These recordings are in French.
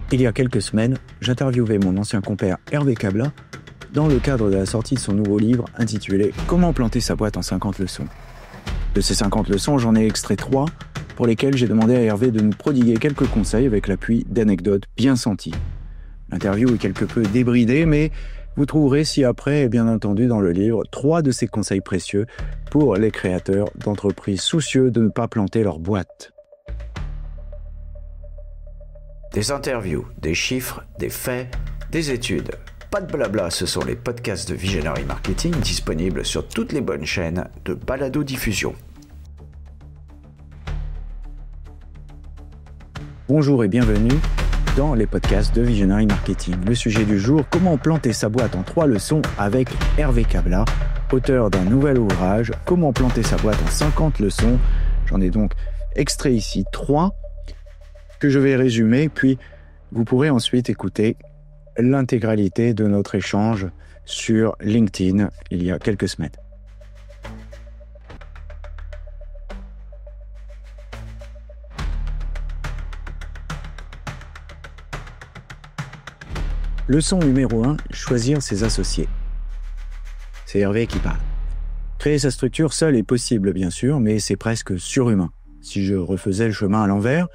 Il y a quelques semaines, j'interviewais mon ancien compère Hervé Cabla dans le cadre de la sortie de son nouveau livre intitulé « Comment planter sa boîte en 50 leçons ». De ces 50 leçons, j'en ai extrait 3 pour lesquelles j'ai demandé à Hervé de nous prodiguer quelques conseils avec l'appui d'anecdotes bien senties. L'interview est quelque peu débridée, mais vous trouverez ci-après et bien entendu dans le livre 3 de ces conseils précieux pour les créateurs d'entreprises soucieux de ne pas planter leur boîte. Des interviews, des chiffres, des faits, des études. Pas de blabla, ce sont les podcasts de Visionary Marketing disponibles sur toutes les bonnes chaînes de balado-diffusion. Bonjour et bienvenue dans les podcasts de Visionary Marketing. Le sujet du jour, comment planter sa boîte en 3 leçons avec Hervé Cabla, auteur d'un nouvel ouvrage, Comment planter sa boîte en 50 leçons. J'en ai donc extrait ici 3 que je vais résumer, puis vous pourrez ensuite écouter l'intégralité de notre échange sur LinkedIn il y a quelques semaines. Leçon numéro 1, choisir ses associés. C'est Hervé qui parle. Créer sa structure seule est possible bien sûr, mais c'est presque surhumain. Si je refaisais le chemin à l'envers,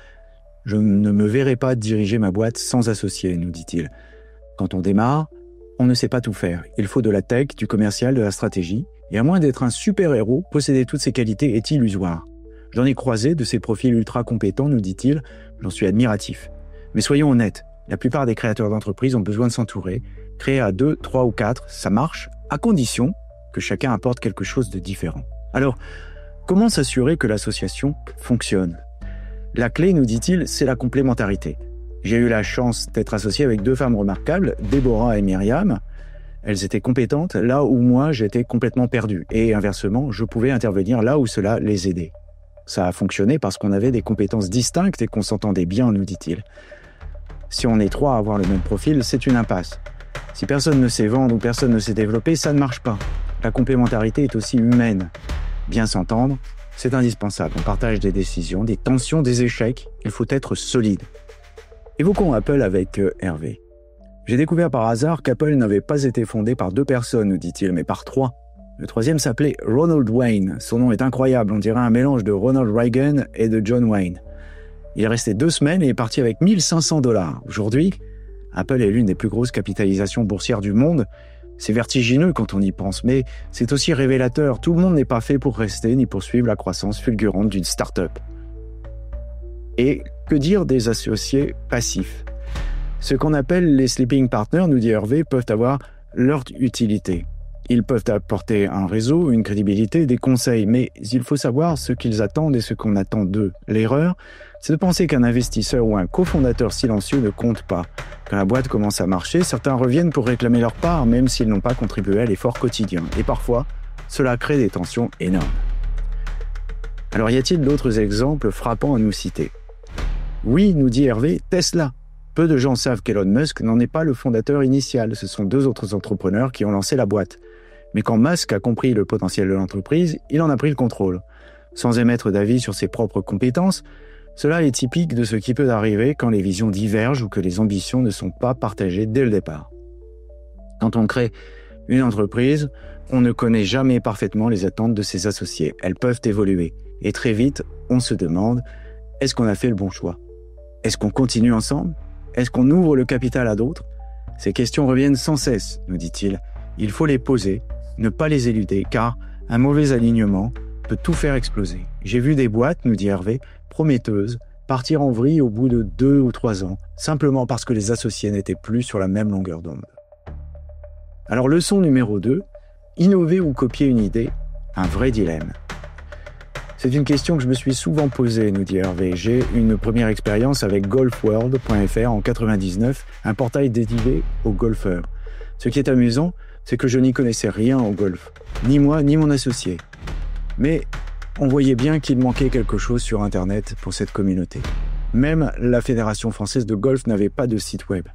je ne me verrais pas diriger ma boîte sans associés, nous dit-il. Quand on démarre, on ne sait pas tout faire. Il faut de la tech, du commercial, de la stratégie. Et à moins d'être un super-héros, posséder toutes ces qualités est illusoire. J'en ai croisé de ces profils ultra compétents, nous dit-il. J'en suis admiratif. Mais soyons honnêtes, la plupart des créateurs d'entreprises ont besoin de s'entourer. Créer à 2, 3 ou 4, ça marche, à condition que chacun apporte quelque chose de différent. Alors, comment s'assurer que l'association fonctionne ? La clé, nous dit-il, c'est la complémentarité. J'ai eu la chance d'être associé avec 2 femmes remarquables, Déborah et Myriam. Elles étaient compétentes là où moi j'étais complètement perdu. Et inversement, je pouvais intervenir là où cela les aidait. Ça a fonctionné parce qu'on avait des compétences distinctes et qu'on s'entendait bien, nous dit-il. Si on est 3 à avoir le même profil, c'est une impasse. Si personne ne sait vendre ou personne ne sait développer, ça ne marche pas. La complémentarité est aussi humaine. Bien s'entendre, c'est indispensable. On partage des décisions, des tensions, des échecs. Il faut être solide. Évoquons Apple avec Hervé. J'ai découvert par hasard qu'Apple n'avait pas été fondé par 2 personnes, nous dit-il, mais par 3. Le 3e s'appelait Ronald Wayne. Son nom est incroyable, on dirait un mélange de Ronald Reagan et de John Wayne. Il est resté 2 semaines et est parti avec $1 500. Aujourd'hui, Apple est l'une des plus grosses capitalisations boursières du monde. C'est vertigineux quand on y pense, mais c'est aussi révélateur. Tout le monde n'est pas fait pour rester ni poursuivre la croissance fulgurante d'une start-up. Et que dire des associés passifs ? Ce qu'on appelle les sleeping partners, nous dit Hervé, peuvent avoir leur utilité. Ils peuvent apporter un réseau, une crédibilité, des conseils, mais il faut savoir ce qu'ils attendent et ce qu'on attend d'eux. L'erreur, c'est de penser qu'un investisseur ou un cofondateur silencieux ne compte pas. Quand la boîte commence à marcher, certains reviennent pour réclamer leur part, même s'ils n'ont pas contribué à l'effort quotidien. Et parfois, cela crée des tensions énormes. Alors y a-t-il d'autres exemples frappants à nous citer ? Oui, nous dit Hervé, Tesla. Peu de gens savent qu'Elon Musk n'en est pas le fondateur initial. Ce sont 2 autres entrepreneurs qui ont lancé la boîte. Mais quand Musk a compris le potentiel de l'entreprise, il en a pris le contrôle. Sans émettre d'avis sur ses propres compétences, cela est typique de ce qui peut arriver quand les visions divergent ou que les ambitions ne sont pas partagées dès le départ. Quand on crée une entreprise, on ne connaît jamais parfaitement les attentes de ses associés. Elles peuvent évoluer. Et très vite, on se demande, est-ce qu'on a fait le bon choix ? Est-ce qu'on continue ensemble ? Est-ce qu'on ouvre le capital à d'autres ? Ces questions reviennent sans cesse, nous dit-il. Il faut les poser, ne pas les éluder, car un mauvais alignement peut tout faire exploser. J'ai vu des boîtes, nous dit Hervé, prometteuses, partir en vrille au bout de 2 ou 3 ans, simplement parce que les associés n'étaient plus sur la même longueur d'onde. Alors leçon numéro 2, innover ou copier une idée, un vrai dilemme. C'est une question que je me suis souvent posée, nous dit Hervé. J'ai une première expérience avec golfworld.fr en 99, un portail dédié aux golfeurs. Ce qui est amusant, c'est que je n'y connaissais rien au golf, ni moi ni mon associé. Mais on voyait bien qu'il manquait quelque chose sur Internet pour cette communauté. Même la Fédération française de golf n'avait pas de site web.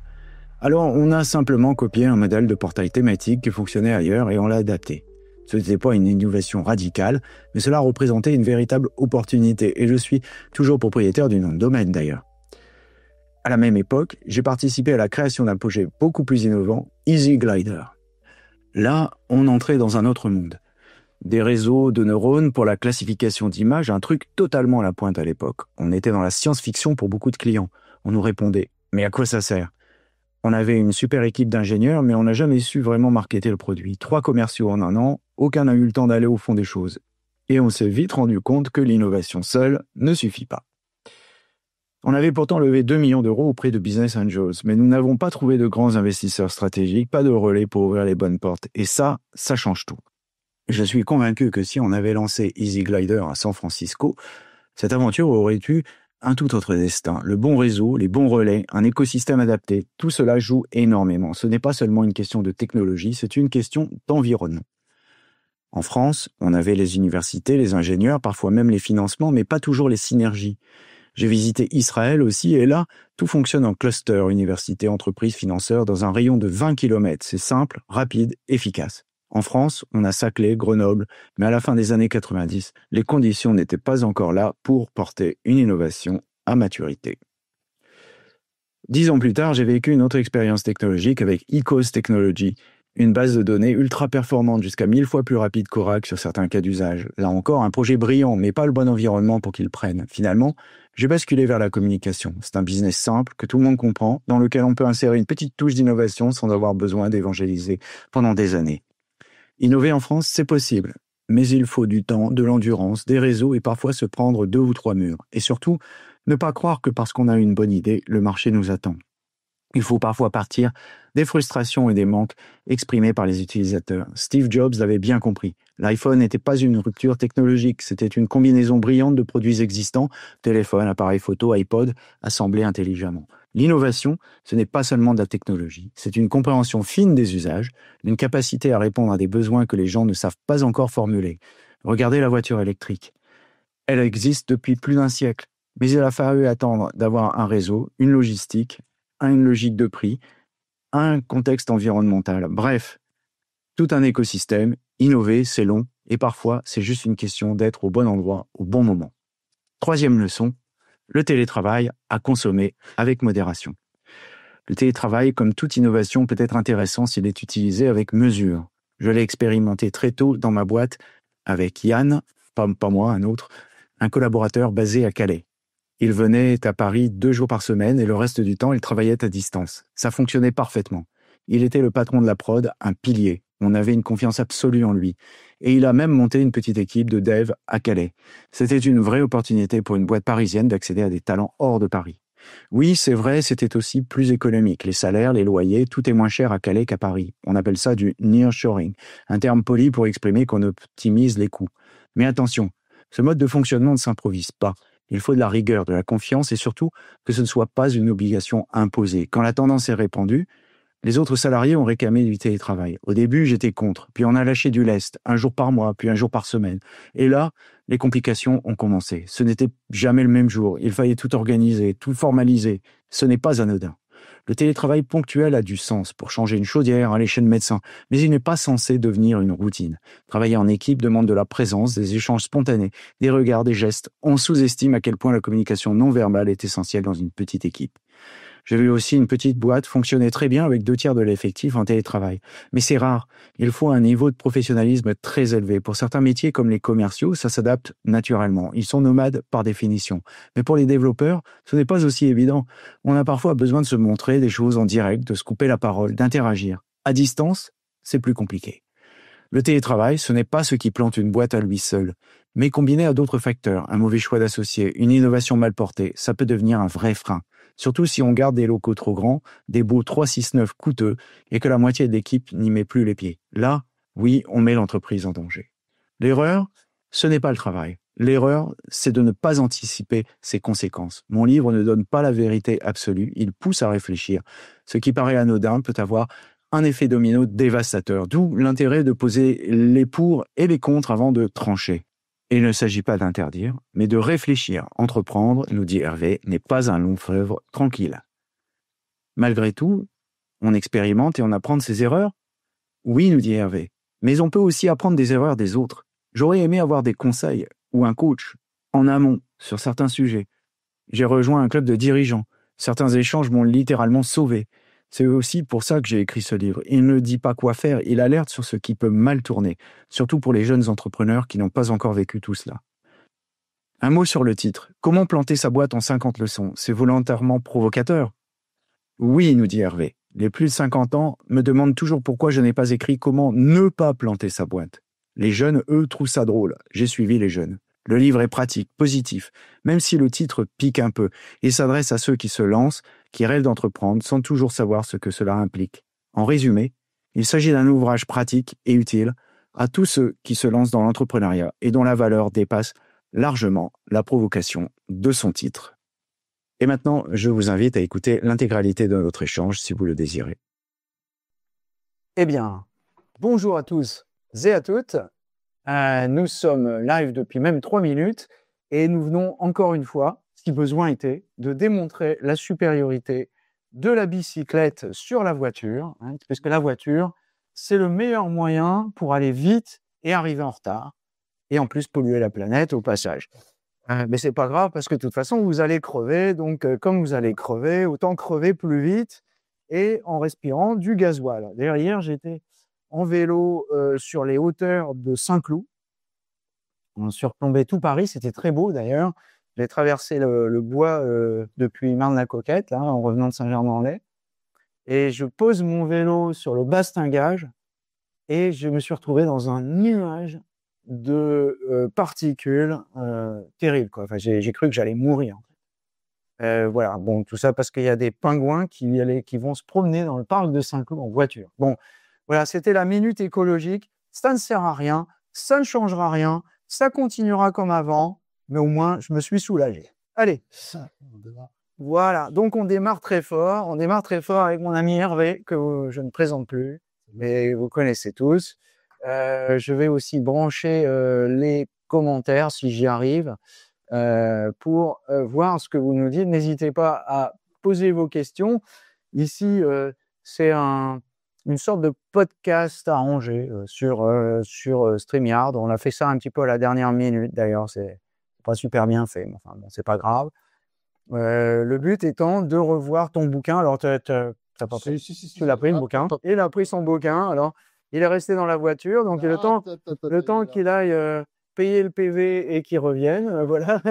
Alors on a simplement copié un modèle de portail thématique qui fonctionnait ailleurs et on l'a adapté. Ce n'était pas une innovation radicale, mais cela représentait une véritable opportunité et je suis toujours propriétaire du nom de domaine d'ailleurs. À la même époque, j'ai participé à la création d'un projet beaucoup plus innovant, Easy Glider. Là, on entrait dans un autre monde. Des réseaux de neurones pour la classification d'images, un truc totalement à la pointe à l'époque. On était dans la science-fiction pour beaucoup de clients. On nous répondait « Mais à quoi ça sert ?» On avait une super équipe d'ingénieurs, mais on n'a jamais su vraiment marketer le produit. 3 commerciaux en 1 an, aucun n'a eu le temps d'aller au fond des choses. Et on s'est vite rendu compte que l'innovation seule ne suffit pas. On avait pourtant levé 2 millions d'euros auprès de Business Angels, mais nous n'avons pas trouvé de grands investisseurs stratégiques, pas de relais pour ouvrir les bonnes portes. Et ça change tout. Je suis convaincu que si on avait lancé Easy Glider à San Francisco, cette aventure aurait eu un tout autre destin. Le bon réseau, les bons relais, un écosystème adapté, tout cela joue énormément. Ce n'est pas seulement une question de technologie, c'est une question d'environnement. En France, on avait les universités, les ingénieurs, parfois même les financements, mais pas toujours les synergies. J'ai visité Israël aussi, et là, tout fonctionne en cluster, université, entreprise, financeurs, dans un rayon de 20 km. C'est simple, rapide, efficace. En France, on a Saclay, Grenoble, mais à la fin des années 90, les conditions n'étaient pas encore là pour porter une innovation à maturité. 10 ans plus tard, j'ai vécu une autre expérience technologique avec Ecos Technology, une base de données ultra performante jusqu'à 1000 fois plus rapide qu'Oracle sur certains cas d'usage. Là encore, un projet brillant, mais pas le bon environnement pour qu'il prenne. Finalement, j'ai basculé vers la communication. C'est un business simple, que tout le monde comprend, dans lequel on peut insérer une petite touche d'innovation sans avoir besoin d'évangéliser pendant des années. Innover en France, c'est possible, mais il faut du temps, de l'endurance, des réseaux et parfois se prendre 2 ou 3 murs. Et surtout, ne pas croire que parce qu'on a une bonne idée, le marché nous attend. Il faut parfois partir des frustrations et des manques exprimés par les utilisateurs. Steve Jobs l'avait bien compris. L'iPhone n'était pas une rupture technologique, c'était une combinaison brillante de produits existants, téléphone, appareil photo, iPod, assemblés intelligemment. L'innovation, ce n'est pas seulement de la technologie, c'est une compréhension fine des usages, une capacité à répondre à des besoins que les gens ne savent pas encore formuler. Regardez la voiture électrique. Elle existe depuis plus d'1 siècle, mais il a fallu attendre d'avoir un réseau, une logistique, une logique de prix, un contexte environnemental. Bref, tout un écosystème. Innover, c'est long, et parfois, c'est juste une question d'être au bon endroit, au bon moment. 3e leçon, le télétravail à consommer avec modération. Le télétravail, comme toute innovation, peut être intéressant s'il est utilisé avec mesure. Je l'ai expérimenté très tôt dans ma boîte avec Yann, pas moi, un autre, un collaborateur basé à Calais. Il venait à Paris 2 jours par semaine et le reste du temps, il travaillait à distance. Ça fonctionnait parfaitement. Il était le patron de la prod, un pilier. On avait une confiance absolue en lui. Et il a même monté une petite équipe de dev à Calais. C'était une vraie opportunité pour une boîte parisienne d'accéder à des talents hors de Paris. Oui, c'est vrai, c'était aussi plus économique. Les salaires, les loyers, tout est moins cher à Calais qu'à Paris. On appelle ça du nearshoring, un terme poli pour exprimer qu'on optimise les coûts. Mais attention, ce mode de fonctionnement ne s'improvise pas. Il faut de la rigueur, de la confiance et surtout que ce ne soit pas une obligation imposée. Quand la tendance est répandue, les autres salariés ont réclamé du télétravail. Au début, j'étais contre, puis on a lâché du lest, 1 jour par mois, puis 1 jour par semaine. Et là, les complications ont commencé. Ce n'était jamais le même jour. Il fallait tout organiser, tout formaliser. Ce n'est pas anodin. Le télétravail ponctuel a du sens pour changer une chaudière, aller chez le médecin, mais il n'est pas censé devenir une routine. Travailler en équipe demande de la présence, des échanges spontanés, des regards, des gestes. On sous-estime à quel point la communication non verbale est essentielle dans une petite équipe. J'ai vu aussi une petite boîte fonctionner très bien avec 2 tiers de l'effectif en télétravail. Mais c'est rare. Il faut un niveau de professionnalisme très élevé. Pour certains métiers comme les commerciaux, ça s'adapte naturellement. Ils sont nomades par définition. Mais pour les développeurs, ce n'est pas aussi évident. On a parfois besoin de se montrer des choses en direct, de se couper la parole, d'interagir. À distance, c'est plus compliqué. Le télétravail, ce n'est pas ce qui plante une boîte à lui seul. Mais combiné à d'autres facteurs, un mauvais choix d'associés, une innovation mal portée, ça peut devenir un vrai frein. Surtout si on garde des locaux trop grands, des baux 369 coûteux et que la moitié de l'équipe n'y met plus les pieds. Là, oui, on met l'entreprise en danger. L'erreur, ce n'est pas le travail. L'erreur, c'est de ne pas anticiper ses conséquences. Mon livre ne donne pas la vérité absolue, il pousse à réfléchir. Ce qui paraît anodin peut avoir un effet domino dévastateur, d'où l'intérêt de poser les pour et les contre avant de trancher. Et il ne s'agit pas d'interdire, mais de réfléchir. Entreprendre, nous dit Hervé, n'est pas un long fleuve tranquille. Malgré tout, on expérimente et on apprend de ses erreurs. Oui, nous dit Hervé, mais on peut aussi apprendre des erreurs des autres. J'aurais aimé avoir des conseils ou un coach en amont sur certains sujets. J'ai rejoint un club de dirigeants. Certains échanges m'ont littéralement sauvé. C'est aussi pour ça que j'ai écrit ce livre. Il ne dit pas quoi faire, il alerte sur ce qui peut mal tourner, surtout pour les jeunes entrepreneurs qui n'ont pas encore vécu tout cela. Un mot sur le titre. Comment planter sa boîte en 50 leçons? C'est volontairement provocateur. Oui, nous dit Hervé. Les plus de 50 ans me demandent toujours pourquoi je n'ai pas écrit comment ne pas planter sa boîte. Les jeunes, eux, trouvent ça drôle. J'ai suivi les jeunes. Le livre est pratique, positif, même si le titre pique un peu. Il s'adresse à ceux qui se lancent, qui rêvent d'entreprendre sans toujours savoir ce que cela implique. En résumé, il s'agit d'un ouvrage pratique et utile à tous ceux qui se lancent dans l'entrepreneuriat et dont la valeur dépasse largement la provocation de son titre. Et maintenant, je vous invite à écouter l'intégralité de notre échange si vous le désirez. Eh bien, bonjour à tous et à toutes. Nous sommes live depuis même 3 minutes et nous venons encore une fois, si besoin était, de démontrer la supériorité de la bicyclette sur la voiture, parce que la voiture, c'est le meilleur moyen pour aller vite et arriver en retard, et en plus polluer la planète au passage. Mais c'est pas grave parce que de toute façon, vous allez crever, donc comme vous allez crever, autant crever plus vite et en respirant du gasoil. D'ailleurs, hier, j'étais en vélo sur les hauteurs de Saint-Cloud. On surplombait tout Paris, c'était très beau d'ailleurs. J'ai traversé le bois depuis Marne-la-Coquette, là, en revenant de Saint-Germain-en-Laye. Et je pose mon vélo sur le bastingage et je me suis retrouvé dans un nuage de particules terribles, quoi. Enfin, j'ai cru que j'allais mourir. Voilà, bon, tout ça parce qu'il y a des pingouins qui vont se promener dans le parc de Saint-Cloud en voiture. Bon, voilà, c'était la minute écologique. Ça ne sert à rien, ça ne changera rien, ça continuera comme avant, mais au moins, je me suis soulagé. Allez, voilà, donc on démarre très fort. On démarre très fort avec mon ami Hervé, que je ne présente plus, mais vous connaissez tous. Je vais aussi brancher les commentaires, si j'y arrive, pour voir ce que vous nous dites. N'hésitez pas à poser vos questions. Ici, c'est une sorte de podcast arrangé sur StreamYard. On a fait ça un petit peu à la dernière minute, d'ailleurs. C'est pas super bien fait, mais enfin, bon, c'est pas grave. Le but étant de revoir ton bouquin. Alors, t'as pas pris. Tu l'as pris, le bouquin. Il a pris son bouquin. Alors, il est resté dans la voiture. Donc, le temps qu'il aille payer le PV et qu'il revienne, voilà.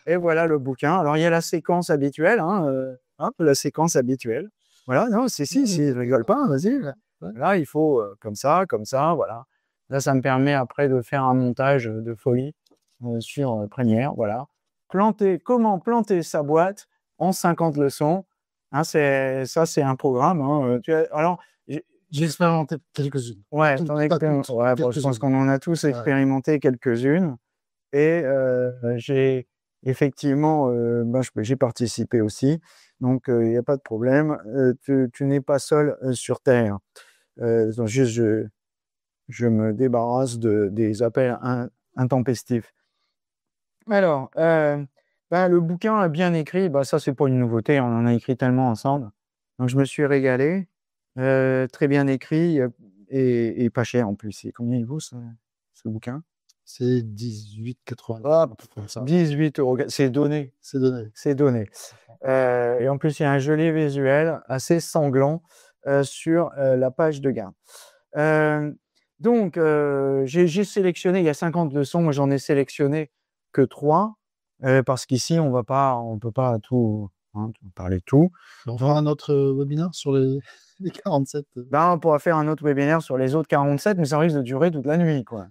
Et voilà le bouquin. Alors, il y a la séquence habituelle, la séquence habituelle. Voilà, non, si, je rigole pas, vas-y. Là, il faut comme ça, voilà. Là, ça me permet après de faire un montage de folie sur Première, voilà. Comment planter sa boîte en 50 leçons. C'est un programme. Alors, j'ai expérimenté quelques-unes. Ouais, je pense qu'on en a tous expérimenté quelques-unes. Et j'ai effectivement, j'ai participé aussi. Donc, il n'y a pas de problème. Tu n'es pas seul sur Terre. Donc, juste, je me débarrasse des appels intempestifs. Alors, le bouquin est bien écrit. Ça, c'est pas une nouveauté. On en a écrit tellement ensemble. Donc, je me suis régalé. Très bien écrit et pas cher en plus. Et combien il vaut ce bouquin? C'est 18,80 €. Ah, 18 €. C'est donné. Et en plus, il y a un joli visuel assez sanglant sur la page de garde. Donc, j'ai sélectionné, il y a 50 leçons, moi j'en ai sélectionné que 3, parce qu'ici, on peut pas tout parler de tout. On fera un autre webinaire sur les 47. On pourra faire un autre webinaire sur les autres 47, mais ça risque de durer toute la nuit, quoi.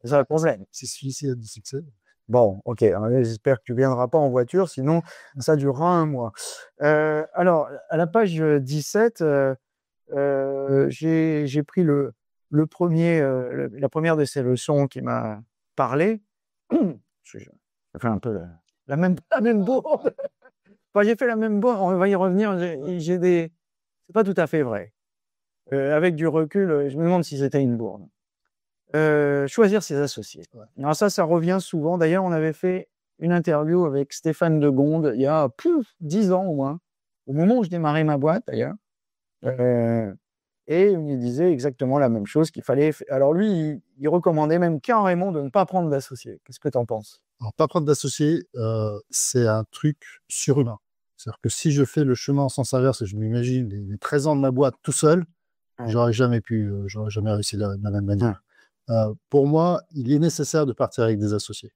C'est ça le problème. Si celui-ci a du succès. Bon, ok. Alors, j'espère que tu ne viendras pas en voiture, sinon ça durera un mois. Alors, à la page 17, j'ai pris la première de ces leçons qui m'a parlé. J'ai fait un peu la même bourde. Enfin, j'ai fait la même bourde, on va y revenir. C'est pas tout à fait vrai. Avec du recul, je me demande si c'était une bourde. Choisir ses associés. Ouais. Alors ça revient souvent. D'ailleurs, on avait fait une interview avec Stéphane de Gonde il y a 10 ans au moins, au moment où je démarrais ma boîte d'ailleurs. Et il me disait exactement la même chose qu'il fallait. Alors lui, il recommandait même carrément de ne pas prendre d'associés. Qu'est-ce que tu en penses? Alors, pas prendre d'associés, c'est un truc surhumain. C'est-à-dire que si je fais le chemin en sens inverse et je m'imagine les 13 ans de ma boîte tout seul, Ouais. j'aurais jamais réussi de la même manière. Pour moi, il est nécessaire de partir avec des associés.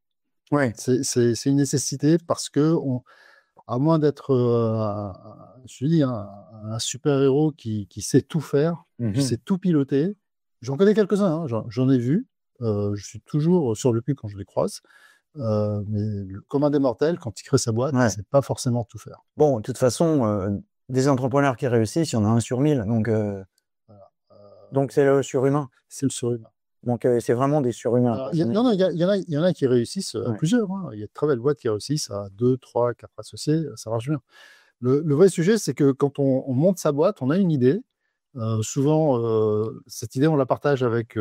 Ouais. C'est une nécessité parce que, à moins d'être, je dis, un super-héros qui sait tout faire, qui sait tout piloter, j'en connais quelques-uns, hein, j'en ai vu. Je suis toujours sur le cul quand je les croise. Mais le commun des mortels, quand il crée sa boîte, il ne sait pas forcément tout faire. Bon, de toute façon, des entrepreneurs qui réussissent, il y en a 1 sur 1000. Donc c'est le surhumain. C'est le surhumain. Donc c'est vraiment des surhumains. Alors, il y en a qui réussissent à plusieurs. Hein. Il y a de très belles boîtes qui réussissent à 2, 3, 4 associés. Ça marche bien. Le vrai sujet, c'est que quand on monte sa boîte, on a une idée. Souvent, cette idée, on la partage avec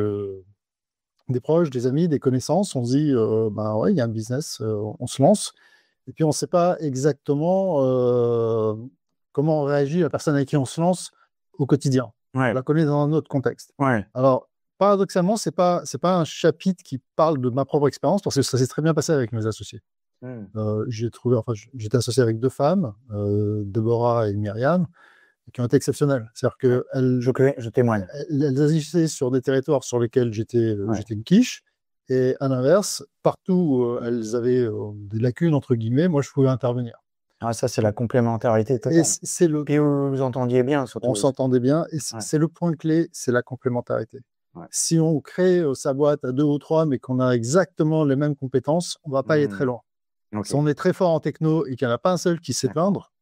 des proches, des amis, des connaissances. On se dit, il y a un business, on se lance. Et puis, on ne sait pas exactement comment réagit la personne avec qui on se lance au quotidien. On la connaît dans un autre contexte. Alors, paradoxalement, c'est pas un chapitre qui parle de ma propre expérience, parce que ça s'est très bien passé avec mes associés. J'étais associé avec 2 femmes, Deborah et Myriam, qui ont été exceptionnelles. C'est-à-dire qu'elles Je témoigne. Elles agissaient sur des territoires sur lesquels j'étais une quiche, et à l'inverse, partout où elles avaient des lacunes, entre guillemets, moi, je pouvais intervenir. Ah, ça, c'est la complémentarité totale. Et puis vous vous entendiez bien, surtout. On s'entendait bien, et c'est le point clé, c'est la complémentarité. Si on crée sa boîte à 2 ou 3, mais qu'on a exactement les mêmes compétences, on ne va pas aller très loin. Si on est très fort en techno et qu'il n'y en a pas un seul qui sait peindre,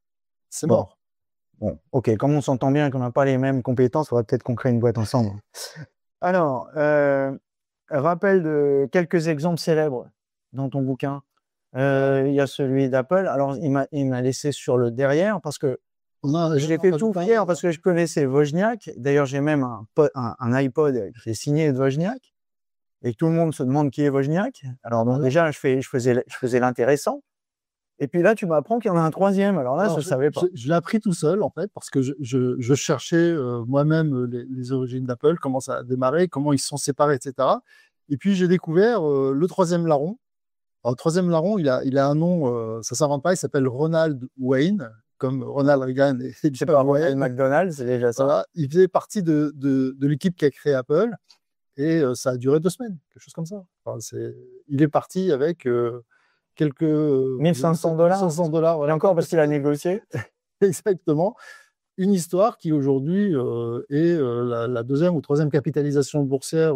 c'est mort. Bon, ok, comme on s'entend bien et qu'on n'a pas les mêmes compétences, il faudra peut-être qu'on crée une boîte ensemble. Alors, rappel de quelques exemples célèbres dans ton bouquin. Il y a celui d'Apple. Alors, il m'a laissé sur le derrière parce que je l'ai fait tout fier parce que je connaissais Wozniak. D'ailleurs, j'ai même un iPod qui est signé de Wozniak et que tout le monde se demande qui est Wozniak. Alors, donc, déjà, je faisais l'intéressant. Et puis là, tu m'apprends qu'il y en a un 3e. Alors là, je ne savais pas. Je l'ai appris tout seul, en fait, parce que je cherchais moi-même les origines d'Apple, comment ça a démarré, comment ils se sont séparés, etc. Et puis, j'ai découvert le 3e larron. Alors, le 3e larron, il a un nom, ça ne s'invente pas, il s'appelle Ronald Wayne, comme Ronald Reagan. C'est pas Ronald McDonald, c'est déjà ça. Voilà, il faisait partie de l'équipe qui a créé Apple, et ça a duré 2 semaines, quelque chose comme ça. Enfin, il est parti avec quelques... $1 500. $1 voilà. Et encore parce qu'il a négocié. Exactement. Une histoire qui aujourd'hui est la 2e ou 3e capitalisation boursière.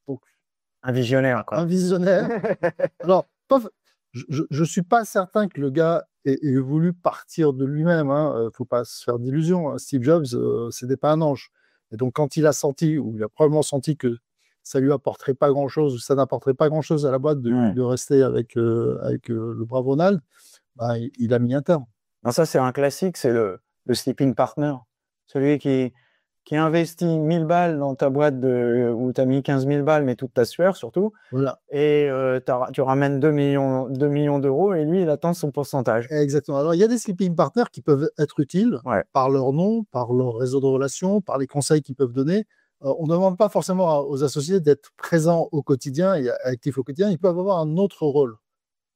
Donc, un visionnaire, quoi. Un visionnaire. Alors, je ne suis pas certain que le gars ait voulu partir de lui-même. Il ne faut pas se faire d'illusions. Hein. Steve Jobs, c'était pas un ange. Et donc, quand il a senti, ou il a probablement senti que ça lui apporterait pas grand-chose, ou ça n'apporterait pas grand-chose à la boîte de rester avec le brave Ronald, il a mis un terme. Non, ça, c'est un classique, c'est le sleeping partner. Celui qui investit 1000 balles dans ta boîte où tu as mis 15 000 balles, mais toute ta sueur surtout. Voilà. Et tu ramènes 2 millions d'euros et lui, il attend son pourcentage. Exactement. Alors, il y a des sleeping partners qui peuvent être utiles par leur nom, par leur réseau de relations, par les conseils qu'ils peuvent donner. On ne demande pas forcément aux associés d'être présents au quotidien et actifs au quotidien. Ils peuvent avoir un autre rôle.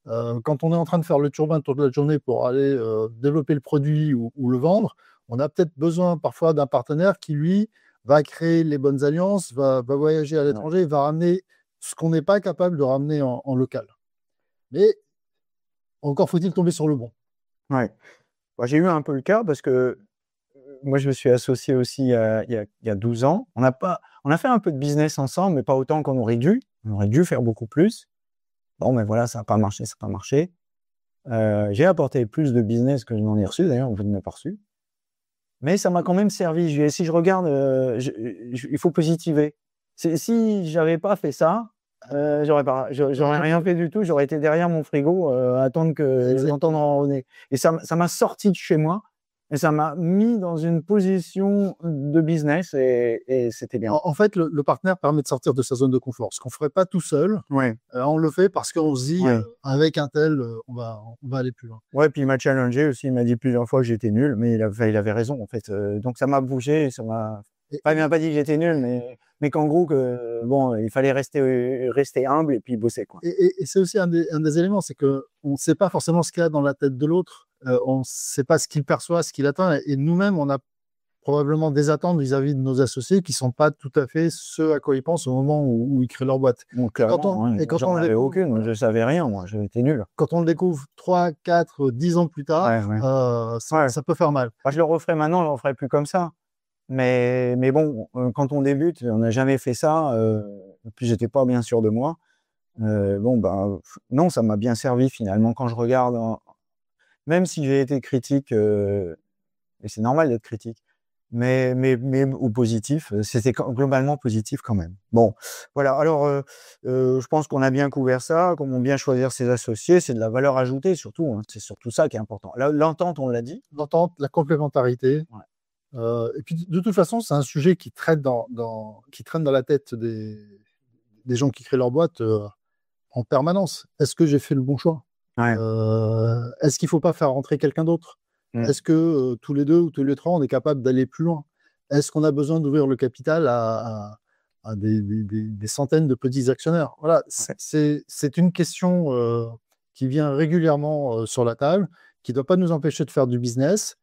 Quand on est en train de faire le turbin toute la journée pour aller développer le produit ou le vendre, on a peut-être besoin parfois d'un partenaire qui, lui, va créer les bonnes alliances, va voyager à l'étranger, va ramener ce qu'on n'est pas capable de ramener en local. Mais encore faut-il tomber sur le bon. Ouais. Bon, j'ai eu un peu le cas parce que moi, je me suis associé aussi il y a 12 ans. On a fait un peu de business ensemble, mais pas autant qu'on aurait dû. On aurait dû faire beaucoup plus. Bon, mais voilà, ça n'a pas marché, ça n'a pas marché. J'ai apporté plus de business que je n'en ai reçu, d'ailleurs, vous ne l'avez pas reçu. Mais ça m'a quand même servi. Si je regarde, il faut positiver. Si j'avais pas fait ça, j'aurais rien fait du tout. J'aurais été derrière mon frigo à attendre que j'entende ronronner. Et ça m'a sorti de chez moi. Et ça m'a mis dans une position de business et c'était bien. En fait, le partenaire permet de sortir de sa zone de confort. Ce qu'on ne ferait pas tout seul, on le fait parce qu'on se dit, avec un tel, on va aller plus loin. Ouais, puis il m'a challengé aussi. Il m'a dit plusieurs fois que j'étais nul, mais il avait raison, en fait. Donc ça m'a bougé. Il m'a pas dit que j'étais nul, mais qu'en gros, il fallait rester humble et puis bosser, quoi. Et c'est aussi un des éléments, c'est qu'on ne sait pas forcément ce qu'il y a dans la tête de l'autre. on ne sait pas ce qu'il perçoit, ce qu'il attend. Et nous-mêmes, on a probablement des attentes vis-à-vis de nos associés qui ne sont pas tout à fait ceux à quoi ils pensent au moment où ils créent leur boîte. Donc, clairement, j'en avais aucune, je ne savais rien, moi, j'avais été nul. Quand on le découvre 3, 4, 10 ans plus tard, ça peut faire mal. Je le referai maintenant, je ne le referai plus comme ça. Mais bon, quand on débute, on n'a jamais fait ça. Puis, je n'étais pas bien sûr de moi. Non, ça m'a bien servi finalement. Quand je regarde, même si j'ai été critique, et c'est normal d'être critique, mais au positif, c'était globalement positif quand même. Bon, voilà. Alors, je pense qu'on a bien couvert ça. Comment bien choisir ses associés, c'est de la valeur ajoutée surtout. Hein. C'est surtout ça qui est important. L'entente, on l'a dit. L'entente, la complémentarité. Ouais. Et puis, de toute façon, c'est un sujet qui traîne dans la tête des gens qui créent leur boîte en permanence. Est-ce que j'ai fait le bon choix ? Est-ce qu'il ne faut pas faire rentrer quelqu'un d'autre ? Est-ce que tous les 2 ou tous les 3, on est capable d'aller plus loin ? Est-ce qu'on a besoin d'ouvrir le capital à des centaines de petits actionnaires ? Voilà, c'est une question qui vient régulièrement sur la table, qui ne doit pas nous empêcher de faire du business,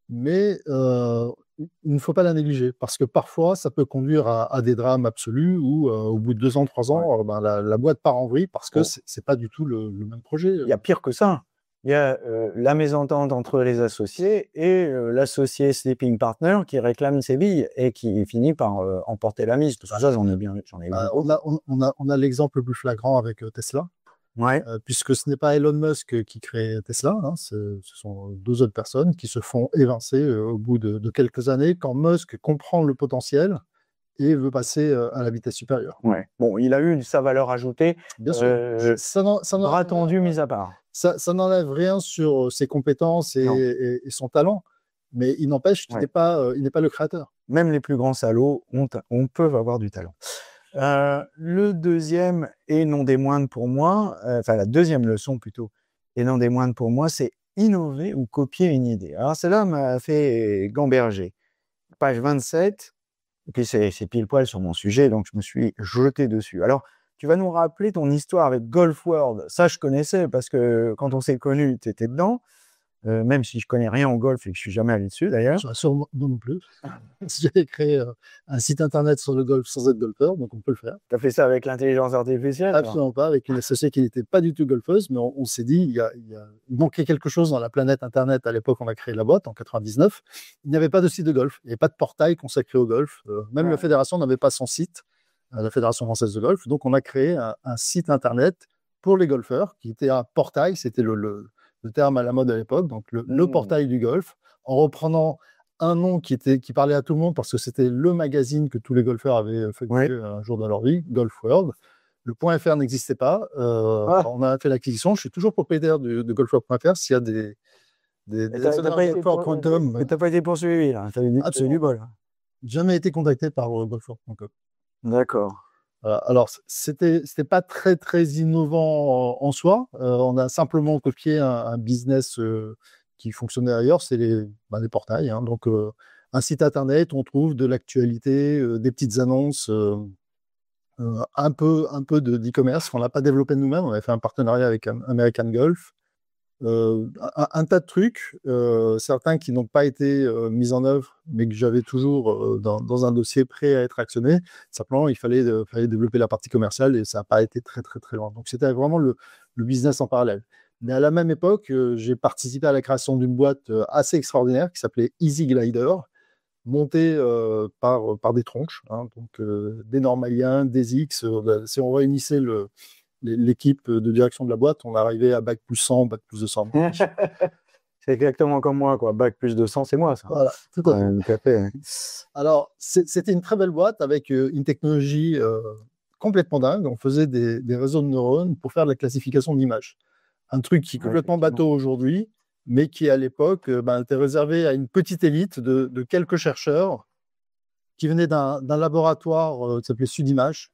mais il ne faut pas la négliger, parce que parfois, ça peut conduire à des drames absolus où, au bout de 2 ans, 3 ans, la boîte part en vrille parce que ce n'est pas du tout le même projet. Il y a pire que ça. Il y a la mésentente entre les associés et l'associé sleeping partner qui réclame ses billes et qui finit par emporter la mise. Tout ça, j'en ai eu. On a l'exemple le plus flagrant avec Tesla, puisque ce n'est pas Elon Musk qui crée Tesla, hein, ce sont 2 autres personnes qui se font évincer au bout de quelques années quand Musk comprend le potentiel et veut passer à la vitesse supérieure. Bon, il a eu sa valeur ajoutée. Bien sûr. Bras tendu mis à part. Ça n'enlève rien sur ses compétences et son talent, mais il n'empêche qu'il n'est pas le créateur. Même les plus grands salauds peuvent avoir du talent. Le deuxième, et non des moindres pour moi, la deuxième leçon plutôt, et non des moindres pour moi, c'est innover ou copier une idée. Alors celle-là m'a fait gamberger. Page 27, et puis c'est pile poil sur mon sujet, donc je me suis jeté dessus. Alors, tu vas nous rappeler ton histoire avec Golf World. Ça, je connaissais parce que quand on s'est connus, tu étais dedans. Même si je connais rien en golf et que je suis jamais allé dessus d'ailleurs. Sûrement non plus. J'ai créé un site internet sur le golf sans être golfeur, donc on peut le faire. Tu as fait ça avec l'intelligence artificielle? Absolument pas, avec une associée qui n'était pas du tout golfeuse, mais on s'est dit, il manquait quelque chose dans la planète internet. À l'époque, on a créé la boîte en 99. Il n'y avait pas de site de golf, il n'y avait pas de portail consacré au golf. Même la fédération n'avait pas son site, la Fédération française de golf. Donc on a créé un site internet pour les golfeurs, qui était un portail, c'était le terme à la mode à l'époque, donc le portail du golf, en reprenant un nom qui parlait à tout le monde parce que c'était le magazine que tous les golfeurs avaient fait un jour dans leur vie, Golf World. Le .fr n'existait pas. On a fait l'acquisition. Je suis toujours propriétaire de golfworld.fr s'il y a des Quantum. Mais tu n'as pas été poursuivi, là. C'est du bol. Jamais été contacté par golfworld.com. D'accord. Alors, c'était pas très, très innovant en soi. On a simplement copié un business qui fonctionnait ailleurs, c'est les portails. Hein. Donc, un site internet, on trouve de l'actualité, des petites annonces, un peu d'e-commerce qu'on n'a pas développé nous-mêmes. On avait fait un partenariat avec American Golf. Un tas de trucs, certains qui n'ont pas été mis en œuvre, mais que j'avais toujours dans un dossier prêt à être actionné. Simplement, il fallait développer la partie commerciale et ça n'a pas été très, très, très loin. Donc, c'était vraiment le business en parallèle. Mais à la même époque, j'ai participé à la création d'une boîte assez extraordinaire qui s'appelait Easy Glider, montée par des tronches, hein, donc des Normaliens, des X. Si on réunissait l'équipe de direction de la boîte, on arrivait à bac plus 100, bac plus 200. C'est exactement comme moi, quoi. Bac plus 200, c'est moi, ça. Voilà, tout à fait. Alors, c'était une très belle boîte avec une technologie complètement dingue. On faisait des réseaux de neurones pour faire de la classification d'images. Un truc qui est complètement bateau aujourd'hui, mais qui, à l'époque, était réservé à une petite élite de quelques chercheurs qui venaient d'un laboratoire qui s'appelait Sudimage.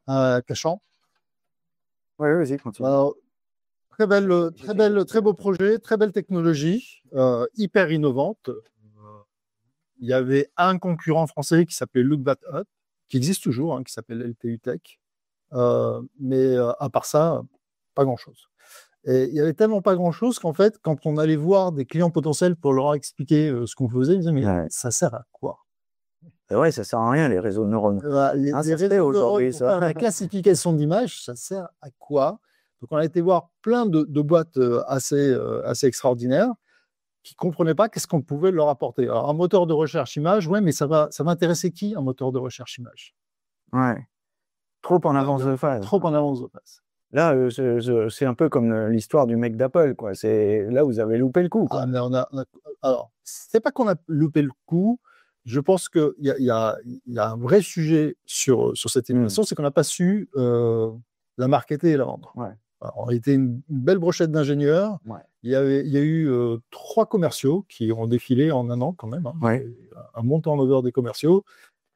Cachan. Oui, vas-y, continue. Alors, très beau projet, très belle technologie, hyper innovante. Il y avait un concurrent français qui s'appelait Look That Up, qui existe toujours, hein, qui s'appelle LTU Tech. Mais à part ça, pas grand-chose. Et il y avait tellement pas grand-chose qu'en fait, quand on allait voir des clients potentiels pour leur expliquer ce qu'on faisait, ils disaient, mais ça sert à quoi? Ouais, ça sert à rien, les réseaux de neurones. Les réseaux aujourd'hui, pour faire la classification d'images, ça sert à quoi? Donc, on a été voir plein de boîtes assez extraordinaires qui ne comprenaient pas qu'est-ce qu'on pouvait leur apporter. Alors, un moteur de recherche image, ouais, mais ça va intéresser qui, un moteur de recherche image? Ouais. Trop en avance de phase. Trop en avance de phase. Là, c'est un peu comme l'histoire du mec d'Apple, quoi. Là, vous avez loupé le coup, quoi. Ah, mais alors, c'est pas qu'on a loupé le coup. Je pense qu'il y a un vrai sujet sur cette innovation, c'est qu'on n'a pas su la marketer et la vendre. Ouais. Alors, on était une belle brochette d'ingénieurs. Ouais. Il y a eu 3 commerciaux qui ont défilé en un an quand même. Hein. Ouais. Un bon turnover des commerciaux.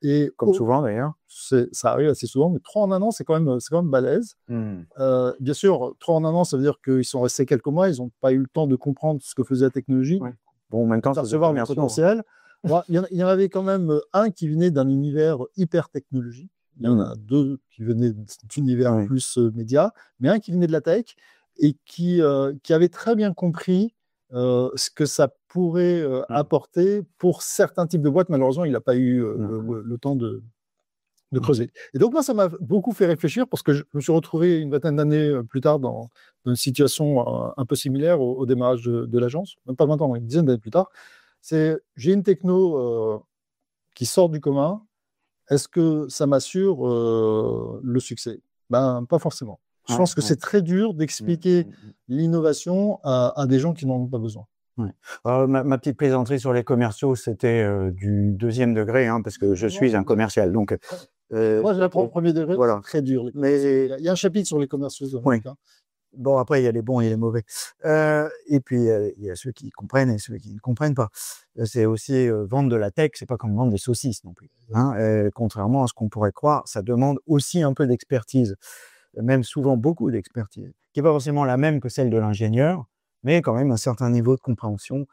Et comme souvent d'ailleurs. Ça arrive assez souvent, mais 3 en un an, c'est quand même balèze. Bien sûr, 3 en un an, ça veut dire qu'ils sont restés quelques mois, ils n'ont pas eu le temps de comprendre ce que faisait la technologie. Ouais. Bon, en même temps, ça percevoir le potentiel. Il y en avait quand même un qui venait d'un univers hyper technologique. Il y en a 2 qui venaient d'univers plus média, mais un qui venait de la tech et qui avait très bien compris ce que ça pourrait apporter pour certains types de boîtes. Malheureusement, il n'a pas eu le temps de creuser. Et donc, moi, ça m'a beaucoup fait réfléchir parce que je me suis retrouvé une vingtaine d'années plus tard dans une situation un peu similaire au démarrage de l'agence, même pas 20 ans, une dizaine d'années plus tard. J'ai une techno qui sort du commun. Est-ce que ça m'assure le succès? Ben, pas forcément. Je pense que c'est très dur d'expliquer l'innovation à des gens qui n'en ont pas besoin. Ouais. Ma petite plaisanterie sur les commerciaux, c'était du 2e degré, hein, parce que je suis un commercial. Donc, moi, je l'apprends au 1er degré, voilà. Très dur. Mais il y a un chapitre sur les commerciaux. Bon, après, il y a les bons et les mauvais. Et puis, il y a ceux qui comprennent et ceux qui ne comprennent pas. C'est aussi vendre de la tech, c'est pas comme vendre des saucisses non plus. Hein. Contrairement à ce qu'on pourrait croire, ça demande aussi un peu d'expertise, même souvent beaucoup d'expertise, qui n'est pas forcément la même que celle de l'ingénieur, mais quand même un certain niveau de compréhension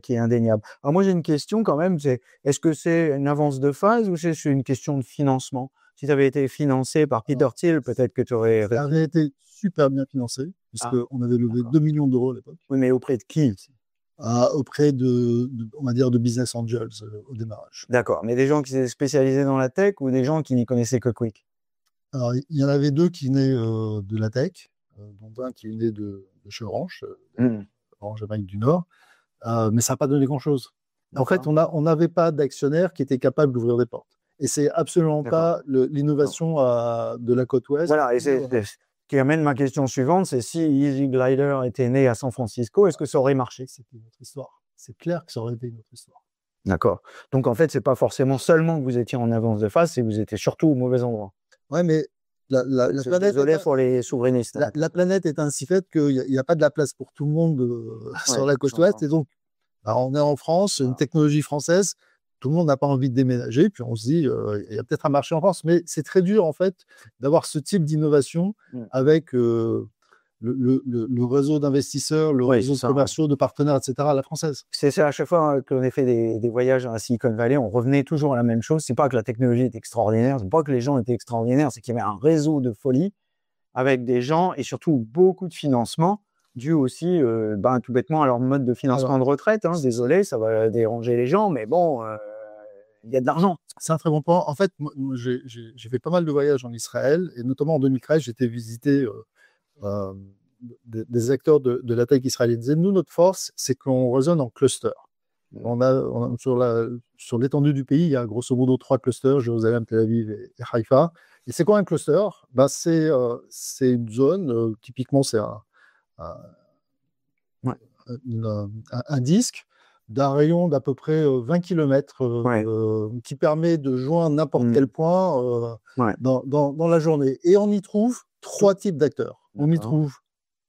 qui est indéniable. Alors moi, j'ai une question quand même, est-ce que c'est une avance de phase ou c'est une question de financement? Si tu avais été financé par Peter Thiel, peut-être que tu aurais... Ça avait été super bien financé, puisqu'on avait levé 2 millions d'euros à l'époque. Oui, mais auprès de qui? Auprès on va dire, de business angels au démarrage. D'accord, mais des gens qui étaient spécialisés dans la tech ou des gens qui n'y connaissaient que Quick? Alors, il y en avait 2 qui venaient de la tech, dont un qui venait de chez Orange, Orange Amérique du Nord, mais ça n'a pas donné grand-chose. En fait, on n'avait pas d'actionnaires qui étaient capables d'ouvrir des portes. Et c'est absolument pas l'innovation de la côte ouest. Voilà, et ce qui amène ma question suivante, c'est si Easy Glider était né à San Francisco, est-ce que ça aurait marché? C'était une autre histoire. C'est clair que ça aurait été une autre histoire. D'accord. Donc en fait, c'est pas forcément seulement que vous étiez en avance de phase, c'est que vous étiez surtout au mauvais endroit. Ouais, mais la planète. Désolé pour les souverainistes. La planète est ainsi faite qu'il n'y a pas de la place pour tout le monde sur la côte ouest. Et donc, on est en France, une technologie française. Tout le monde n'a pas envie de déménager, puis on se dit, il y a peut-être un marché en France, mais c'est très dur en fait d'avoir ce type d'innovation avec le réseau d'investisseurs, le réseau de commerciaux, de partenaires, etc. à la française. C'est ça, à chaque fois qu'on a fait des voyages à Silicon Valley, on revenait toujours à la même chose. C'est pas que la technologie est extraordinaire, c'est pas que les gens étaient extraordinaires, c'est qu'il y avait un réseau de folie avec des gens et surtout beaucoup de financement dû aussi tout bêtement à leur mode de financement de retraite. Hein. Désolé, ça va déranger les gens, mais bon, il y a de l'argent. C'est un très bon point. En fait, j'ai fait pas mal de voyages en Israël, et notamment en 2013, j'étais visiter des acteurs de la tech israélienne. Nous, notre force, c'est qu'on raisonne en cluster. Sur l'étendue du pays, il y a grosso modo 3 clusters, Jérusalem, Tel Aviv et Haïfa. Et c'est quoi un cluster? C'est une zone, typiquement, c'est un disque d'un rayon d'à peu près 20 km qui permet de joindre n'importe quel point dans la journée. Et on y trouve 3 types d'acteurs. On y trouve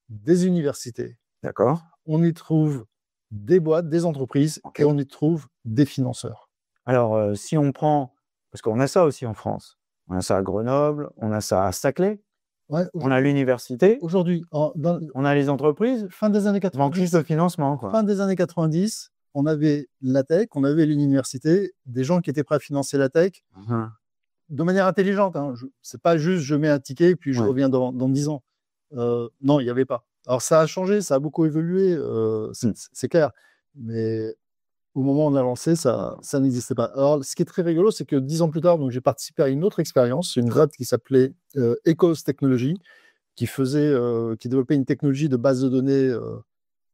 des universités. D'accord. On y trouve des boîtes, des entreprises, et on y trouve des financeurs. Alors, si on prend... Parce qu'on a ça aussi en France. On a ça à Grenoble, on a ça à Saclay. Ouais, on a l'université. Aujourd'hui, on a les entreprises. Fin des années 90. En plus de financement, quoi. Fin des années 90, on avait la tech, on avait l'université, des gens qui étaient prêts à financer la tech de manière intelligente. Hein. C'est pas juste je mets un ticket puis je reviens dans 10 ans. Non, il n'y avait pas. Alors, ça a changé, ça a beaucoup évolué, c'est clair. Mais au moment où on a lancé, ça n'existait pas. Alors, ce qui est très rigolo, c'est que 10 ans plus tard, donc, j'ai participé à une autre expérience, une boîte qui s'appelait Ecos Technology, qui développait une technologie de base de données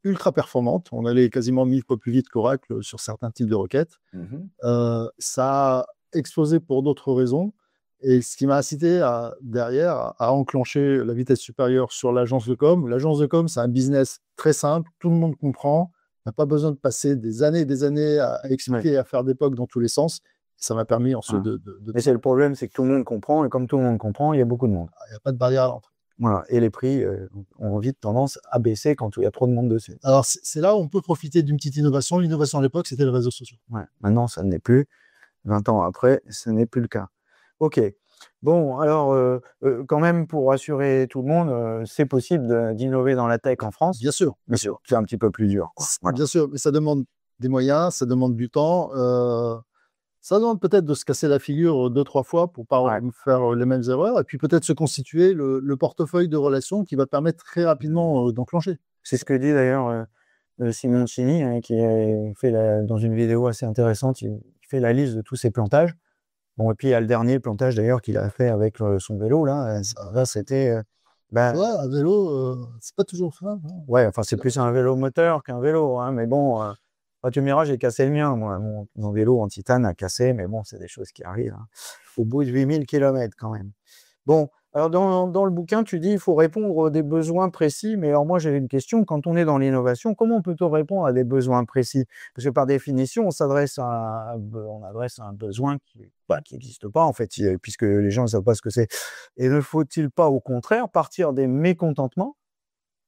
ultra performante. On allait quasiment 1000 fois plus vite qu'Oracle sur certains types de requêtes. Ça a explosé pour d'autres raisons. Et ce qui m'a incité derrière à enclencher la vitesse supérieure sur l'agence de com. L'agence de com, c'est un business très simple, tout le monde comprend. On n'a pas besoin de passer des années et des années à expliquer et à faire des POC dans tous les sens. Ça m'a permis ensuite de... Mais c'est le problème, c'est que tout le monde comprend. Et comme tout le monde comprend, il y a beaucoup de monde. Il n'y a pas de barrière à l'entrée. Voilà. Et les prix ont vite tendance à baisser quand il y a trop de monde dessus. Alors, c'est là où on peut profiter d'une petite innovation. L'innovation à l'époque, c'était les réseaux sociaux. Ouais. Maintenant, ça ne l'est plus. 20 ans après, ce n'est plus le cas. OK. Bon, alors, quand même, pour rassurer tout le monde, c'est possible d'innover dans la tech en France. Bien sûr. Mais c'est un petit peu plus dur. Voilà. Bien sûr, mais ça demande des moyens, ça demande du temps. Ça demande peut-être de se casser la figure 2-3 fois pour pas faire les mêmes erreurs. Et puis peut-être se constituer le portefeuille de relations qui va permettre très rapidement d'enclencher. C'est ce que dit d'ailleurs Simon Chini, hein, qui a fait dans une vidéo assez intéressante, il fait la liste de tous ses plantages. Bon, et puis il y a le dernier plantage d'ailleurs qu'il a fait avec son vélo. Là c'était. Un vélo, c'est pas toujours ça. Hein. Ouais, enfin, c'est plus un vélo moteur qu'un vélo. Hein, mais bon, tu me diras, j'ai cassé le mien. Moi, mon vélo en titane a cassé, mais bon, c'est des choses qui arrivent. Hein, au bout de 8000 km quand même. Bon, alors dans le bouquin, tu dis il faut répondre à des besoins précis. Mais alors moi, j'ai une question. Quand on est dans l'innovation, comment peut-on répondre à des besoins précis? Parce que par définition, on adresse à un besoin qui n'existe pas, en fait, puisque les gens ne savent pas ce que c'est. Et ne faut-il pas, au contraire, partir des mécontentements?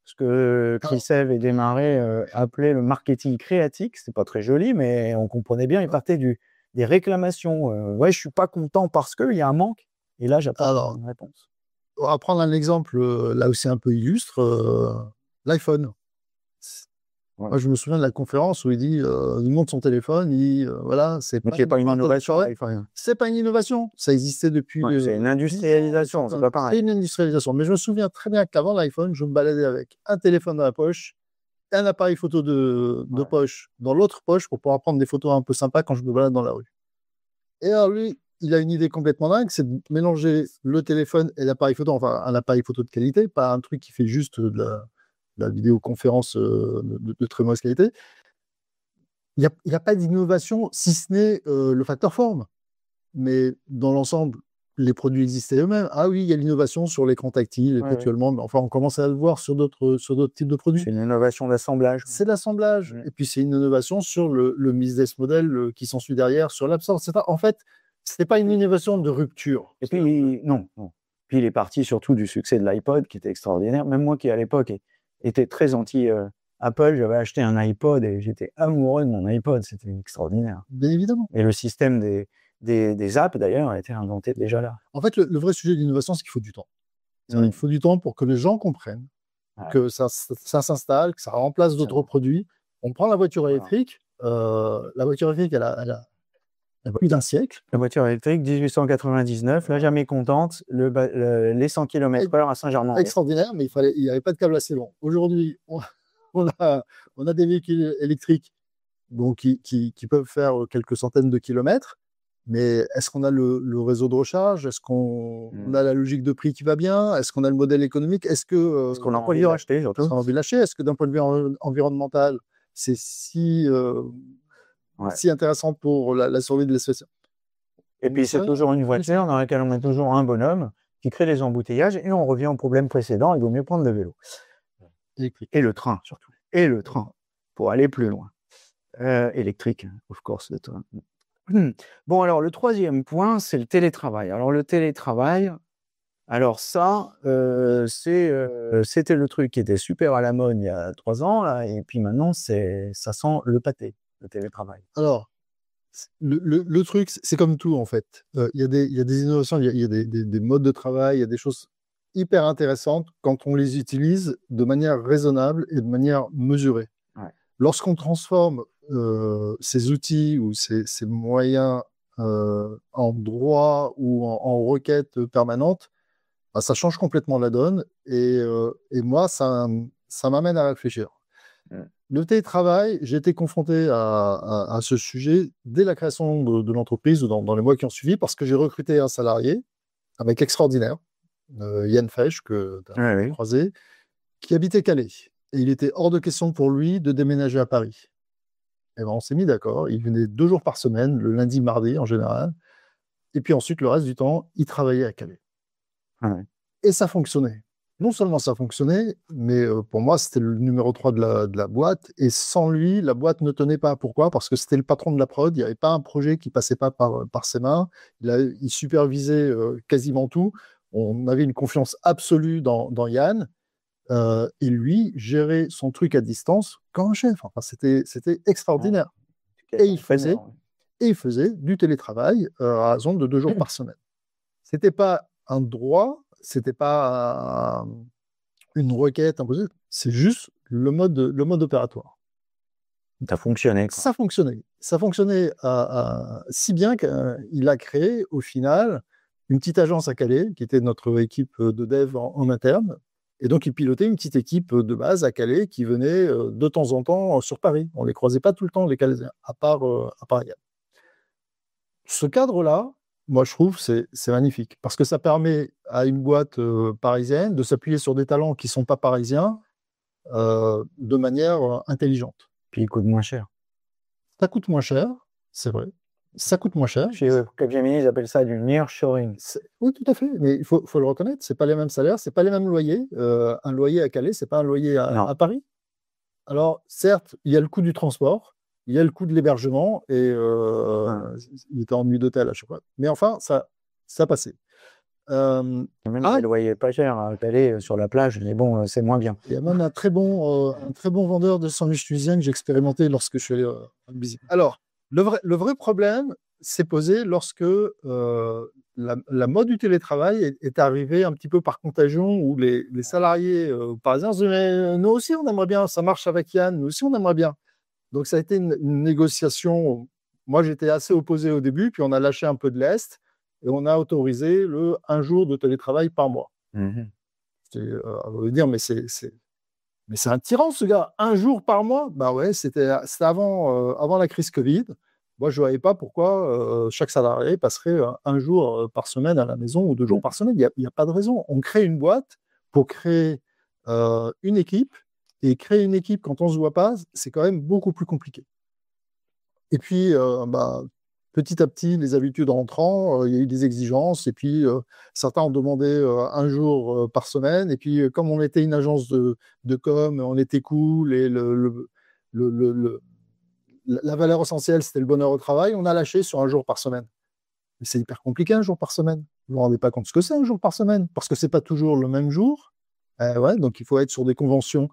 Ce que Chris Eve et Desmarais appelaient le marketing créatique. C'est pas très joli, mais on comprenait bien. Il partait des réclamations. Ouais, je suis pas content parce qu'il y a un manque. Et là, j'apporte une réponse. On va prendre un exemple là aussi un peu illustre, l'iPhone. Ouais. Moi, je me souviens de la conférence où il dit, il montre son téléphone, il dit, voilà, c'est pas une innovation. C'est pas une innovation. Ça existait depuis. C'est une industrialisation, c'est pas pareil. C'est une industrialisation. Mais je me souviens très bien qu'avant l'iPhone, je me baladais avec un téléphone dans la poche, un appareil photo de poche dans l'autre poche pour pouvoir prendre des photos un peu sympas quand je me balade dans la rue. Et alors lui, il a une idée complètement dingue, c'est de mélanger le téléphone et l'appareil photo, enfin un appareil photo de qualité, pas un truc qui fait juste de la vidéoconférence de très mauvaise qualité. Il n'y a pas d'innovation, si ce n'est le facteur forme. Mais dans l'ensemble, les produits existaient eux-mêmes. Ah oui, il y a l'innovation sur l'écran tactile, éventuellement, mais enfin, on commence à le voir sur d'autres types de produits. C'est une innovation d'assemblage. C'est l'assemblage. Et puis, c'est une innovation sur le business model qui s'ensuit derrière, sur l'absence. En fait, ce n'est pas une innovation de rupture. Et puis, non. Puis, il est parti surtout du succès de l'iPod, qui était extraordinaire. Même moi, qui à l'époque était très anti-Apple, j'avais acheté un iPod et j'étais amoureux de mon iPod. C'était extraordinaire. Bien évidemment. Et le système des apps, d'ailleurs, a été inventé déjà là. En fait, le vrai sujet de l'innovation, c'est qu'il faut du temps. Il faut du temps pour que les gens comprennent que ça s'installe, que ça remplace d'autres produits. On prend la voiture électrique. La voiture électrique, elle a plus d'un siècle. La voiture électrique, 1899, la jamais contente, les 100 km/h à Saint-Germain. Extraordinaire, mais il n'y avait pas de câble assez long. Aujourd'hui, on a des véhicules électriques donc, qui peuvent faire quelques centaines de kilomètres. Mais est-ce qu'on a le réseau de recharge? Est-ce qu'on a la logique de prix qui va bien? Est-ce qu'on a le modèle économique? Est-ce qu'on a envie de racheter, surtout? Est-ce qu'on a envie de lâcher? Est-ce que d'un point de vue environnemental, c'est si intéressant pour la survie de l'espèce? Et puis, c'est toujours une voiture dans laquelle on met toujours un bonhomme qui crée des embouteillages et on revient au problème précédent. Il vaut mieux prendre le vélo. Et le train, surtout. Et le train, pour aller plus loin. Électrique, of course, le train. Bon, alors, le troisième point, c'est le télétravail. Alors, le télétravail, alors ça, c'était le truc qui était super à la mode il y a 3 ans, là, et puis maintenant, ça sent le pâté, le télétravail. Alors, le truc, c'est comme tout, en fait. Il y a des innovations, il y a des modes de travail, il y a des choses hyper intéressantes quand on les utilise de manière raisonnable et de manière mesurée. Ouais. Lorsqu'on transforme ces outils ou ces moyens en droit ou en requête permanente, ça change complètement la donne. Et moi, ça ça m'amène à réfléchir. Le télétravail, j'ai été confronté à ce sujet dès la création de l'entreprise ou dans les mois qui ont suivi, parce que j'ai recruté un salarié, un mec extraordinaire, Yann Fesch, que tu as croisé, qui habitait Calais. Et il était hors de question pour lui de déménager à Paris. Et ben, on s'est mis d'accord. Il venait 2 jours par semaine, le lundi, mardi en général. Et puis ensuite, le reste du temps, il travaillait à Calais. Et ça fonctionnait. Non seulement ça fonctionnait, mais pour moi, c'était le numéro 3 de la boîte. Et sans lui, la boîte ne tenait pas. Pourquoi ? Parce que c'était le patron de la prod. Il n'y avait pas un projet qui passait pas par ses mains. Il supervisait quasiment tout. On avait une confiance absolue dans Yann. Et lui, gérait son truc à distance comme un chef. Enfin, c'était extraordinaire. Et il faisait du télétravail à raison de 2 jours par semaine. C'était pas un droit, c'était pas une requête imposée, c'est juste le mode opératoire. Ça fonctionnait. Ça fonctionnait. Ça fonctionnait si bien qu'il a créé, au final, une petite agence à Calais, qui était notre équipe de dev en interne. Et donc, il pilotait une petite équipe de base à Calais qui venait de temps en temps sur Paris. On ne les croisait pas tout le temps, les Calaisiens, à part Yann. Ce cadre-là, moi, je trouve, c'est magnifique. Parce que ça permet à une boîte parisienne de s'appuyer sur des talents qui ne sont pas parisiens de manière intelligente. Puis il coûte moins cher. Ça coûte moins cher, c'est vrai. Ça coûte moins cher. Chez Capgemini, ils appellent ça du nearshoring. Oui, tout à fait. Mais il faut le reconnaître, ce n'est pas les mêmes salaires, ce n'est pas les mêmes loyers. Un loyer à Calais, ce n'est pas un loyer à Paris. Alors, certes, il y a le coût du transport, il y a le coût de l'hébergement, et il était en nuit d'hôtel à chaque fois. Mais enfin, ça passait. Même les loyers pas chers à Calais sur la plage, mais bon, c'est moins bien. Il y a même un très bon vendeur de sandwich tunisien que j'ai expérimenté lorsque je suis allé en visite. Alors, le vrai problème s'est posé lorsque la mode du télétravail est arrivée un petit peu par contagion, où les salariés parisiens se disaient « Nous aussi, on aimerait bien, ça marche avec Yann, nous aussi, on aimerait bien ». Donc, ça a été une négociation. Moi, j'étais assez opposé au début, puis on a lâché un peu de lest et on a autorisé le 1 jour de télétravail par mois. On veut dire, mais c'est un tyran, ce gars. 1 jour par mois, bah ouais, c'était avant la crise Covid. Moi, je ne voyais pas pourquoi chaque salarié passerait 1 jour par semaine à la maison ou 2 jours par semaine. Il n'y a pas de raison. On crée une boîte pour créer une équipe. Et créer une équipe quand on ne se voit pas, c'est quand même beaucoup plus compliqué. Et puis, petit à petit, les habitudes rentrant, il y a eu des exigences. Et puis, certains ont demandé 1 jour par semaine. Et puis, comme on était une agence de com, on était cool. Et la valeur essentielle, c'était le bonheur au travail. On a lâché sur 1 jour par semaine. Mais c'est hyper compliqué, 1 jour par semaine. Vous ne vous rendez pas compte ce que c'est 1 jour par semaine, parce que ce n'est pas toujours le même jour. Donc, il faut être sur des conventions.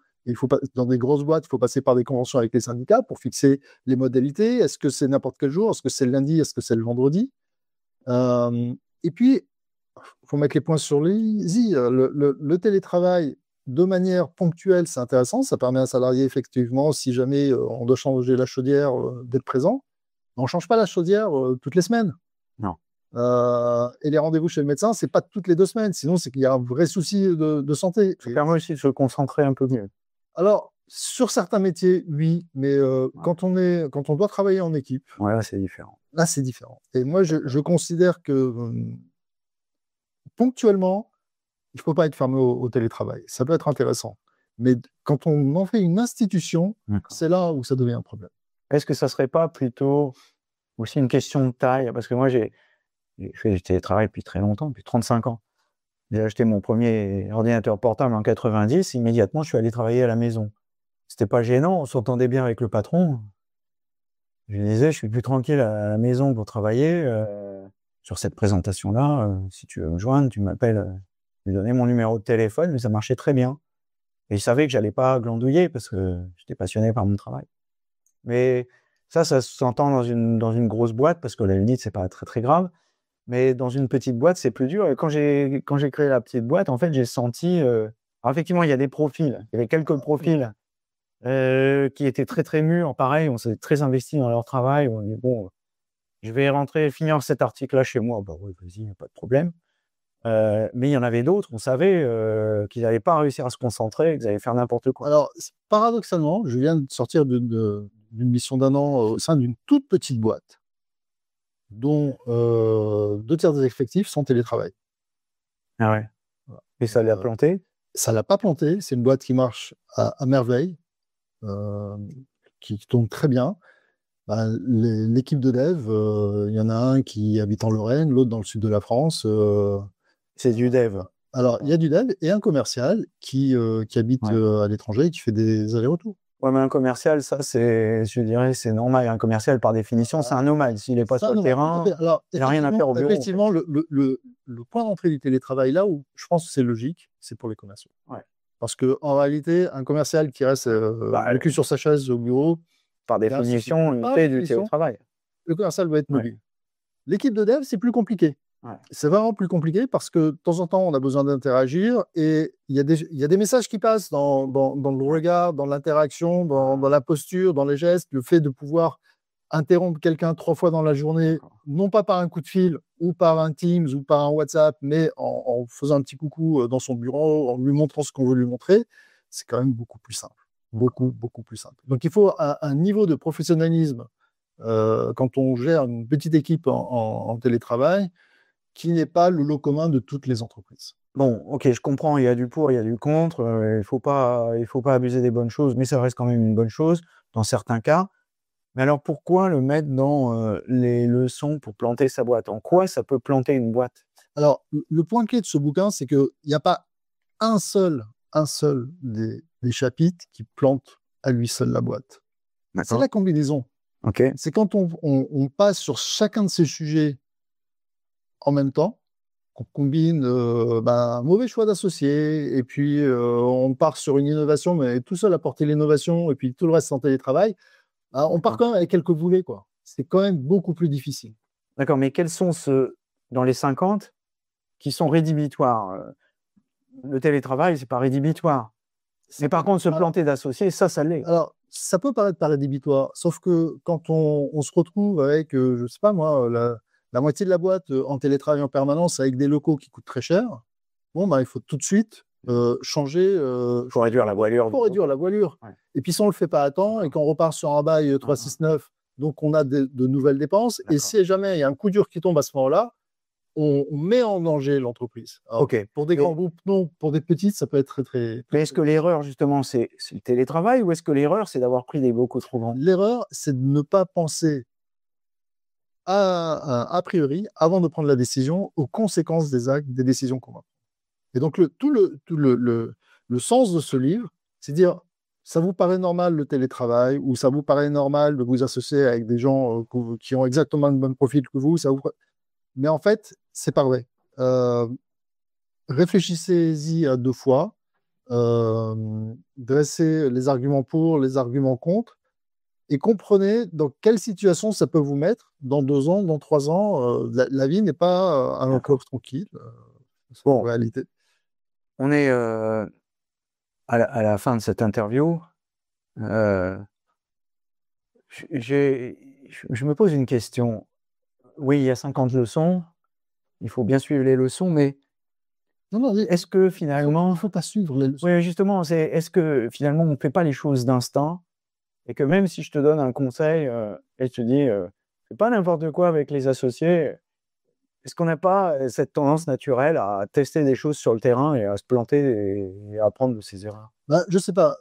Dans des grosses boîtes, il faut passer par des conventions avec les syndicats pour fixer les modalités. Est-ce que c'est n'importe quel jour ? Est-ce que c'est le lundi ? Est-ce que c'est le vendredi ? Et puis, il faut mettre les points sur les i. Le télétravail, de manière ponctuelle, c'est intéressant. Ça permet à un salarié, effectivement, si jamais on doit changer la chaudière, d'être présent. On ne change pas la chaudière toutes les semaines. Non. Et les rendez-vous chez le médecin, ce n'est pas toutes les 2 semaines. Sinon, c'est qu'il y a un vrai souci de santé. Ça permet aussi de se concentrer un peu mieux. Alors, sur certains métiers, oui, mais quand on doit travailler en équipe, là, c'est différent. Là, c'est différent. Et moi, je considère que ponctuellement, il ne faut pas être fermé au télétravail. Ça peut être intéressant. Mais quand on en fait une institution, c'est là où ça devient un problème. Est-ce que ça ne serait pas plutôt aussi une question de taille ? Parce que moi, j'ai fait du télétravail depuis très longtemps, depuis 35 ans. J'ai acheté mon premier ordinateur portable en 90, immédiatement, je suis allé travailler à la maison. C'était pas gênant, on s'entendait bien avec le patron. Je lui disais, je suis plus tranquille à la maison pour travailler. Sur cette présentation-là, si tu veux me joindre, tu m'appelles. Je lui donnais mon numéro de téléphone, mais ça marchait très bien. Et il savait que j'allais pas glandouiller parce que j'étais passionné par mon travail. Mais ça s'entend dans une grosse boîte parce que la limite, c'est pas très très grave. Mais dans une petite boîte, c'est plus dur. Et quand j'ai créé la petite boîte, en fait, j'ai senti... Alors effectivement, il y a des profils. Il y avait quelques profils qui étaient très, très mûrs. Pareil, on s'est très investis dans leur travail. On dit, bon, je vais finir cet article-là chez moi. Bah oui, vas-y, pas de problème. Mais il y en avait d'autres, on savait qu'ils n'allaient pas réussir à se concentrer, qu'ils allaient faire n'importe quoi. Alors, paradoxalement, je viens de sortir d'une mission d'1 an au sein d'une toute petite boîte, dont 2/3 des effectifs sont télétravail. Ah ouais. Voilà. Et ça l'a planté? Ça l'a pas planté. C'est une boîte qui marche à merveille, qui tourne très bien. Ben, l'équipe de dev, il y en a un qui habite en Lorraine, l'autre dans le sud de la France. C'est du dev. Alors, il y a du dev et un commercial qui habite à l'étranger et qui fait des allers-retours. Ouais, mais un commercial, ça, je dirais, c'est normal. Un commercial, par définition, c'est un nomade. S'il n'est pas sur le terrain, alors, il n'a rien à faire au bureau. Effectivement, le point d'entrée du télétravail, là où je pense que c'est logique, c'est pour les commerciaux. Ouais. Parce qu'en réalité, un commercial qui reste le cul sur sa chaise au bureau, par définition, il fait du télétravail. Le commercial doit être mobile. L'équipe de dev, c'est plus compliqué. Ouais. C'est vraiment plus compliqué parce que de temps en temps, on a besoin d'interagir et il y a des messages qui passent dans le regard, dans l'interaction, dans la posture, dans les gestes, le fait de pouvoir interrompre quelqu'un 3 fois dans la journée, non pas par un coup de fil ou par un Teams ou par un WhatsApp, mais en faisant un petit coucou dans son bureau, en lui montrant ce qu'on veut lui montrer, c'est quand même beaucoup plus simple. Beaucoup, beaucoup plus simple. Donc, il faut un niveau de professionnalisme quand on gère une petite équipe en télétravail qui n'est pas le lot commun de toutes les entreprises. Bon, ok, je comprends, il y a du pour, il y a du contre, il faut pas abuser des bonnes choses, mais ça reste quand même une bonne chose dans certains cas. Mais alors, pourquoi le mettre dans les leçons pour planter sa boîte? En quoi ça peut planter une boîte? Alors, le point clé de ce bouquin, c'est qu'il n'y a pas un seul des chapitres qui plante à lui seul la boîte. C'est la combinaison. Okay. C'est quand on passe sur chacun de ces sujets en même temps, qu'on combine un mauvais choix d'associé, et puis on part sur une innovation, mais tout seul à porter l'innovation, et puis tout le reste en télétravail, on part quand même avec quelques boulets, quoi. C'est quand même beaucoup plus difficile. D'accord, mais quels sont ceux, dans les 50, qui sont rédhibitoires? Le télétravail, c'est pas rédhibitoire. Mais par contre, se planter d'associés, ça l'est. Alors, ça peut paraître pas rédhibitoire, sauf que quand on se retrouve avec, je sais pas moi, la moitié de la boîte en télétravail en permanence avec des locaux qui coûtent très cher, bon, il faut tout de suite changer. Il faut réduire la voilure. Ouais. Et puis, si on ne le fait pas à temps et qu'on repart sur un bail 369, donc on a de nouvelles dépenses. Et si jamais il y a un coup dur qui tombe à ce moment-là, on met en danger l'entreprise. Alors, pour des grands groupes, non. Pour des petites, ça peut être très, très... Mais est-ce que l'erreur, justement, c'est le télétravail ou est-ce que l'erreur, c'est d'avoir pris des locaux trop grands? L'erreur, c'est de ne pas penser a priori, avant de prendre la décision, aux conséquences des actes, des décisions qu'on va prendre. Et donc, tout le sens de ce livre, c'est dire, ça vous paraît normal le télétravail, ou ça vous paraît normal de vous associer avec des gens qui ont exactement le même profil que vous, mais en fait, c'est pas vrai. Réfléchissez-y à 2 fois, dressez les arguments pour, les arguments contre, et comprenez dans quelle situation ça peut vous mettre dans 2 ans, dans 3 ans. La vie n'est pas un long fleuve tranquille. En réalité. On est à la fin de cette interview. Je me pose une question. Oui, il y a 50 leçons. Il faut bien suivre les leçons, mais est-ce que finalement... Il ne faut pas suivre les leçons. Oui, justement, est-ce que finalement, on ne fait pas les choses d'instinct et que même si je te donne un conseil et je te dis, fais pas n'importe quoi avec les associés, est-ce qu'on n'a pas cette tendance naturelle à tester des choses sur le terrain et à se planter et à apprendre de ses erreurs? Je ne sais pas.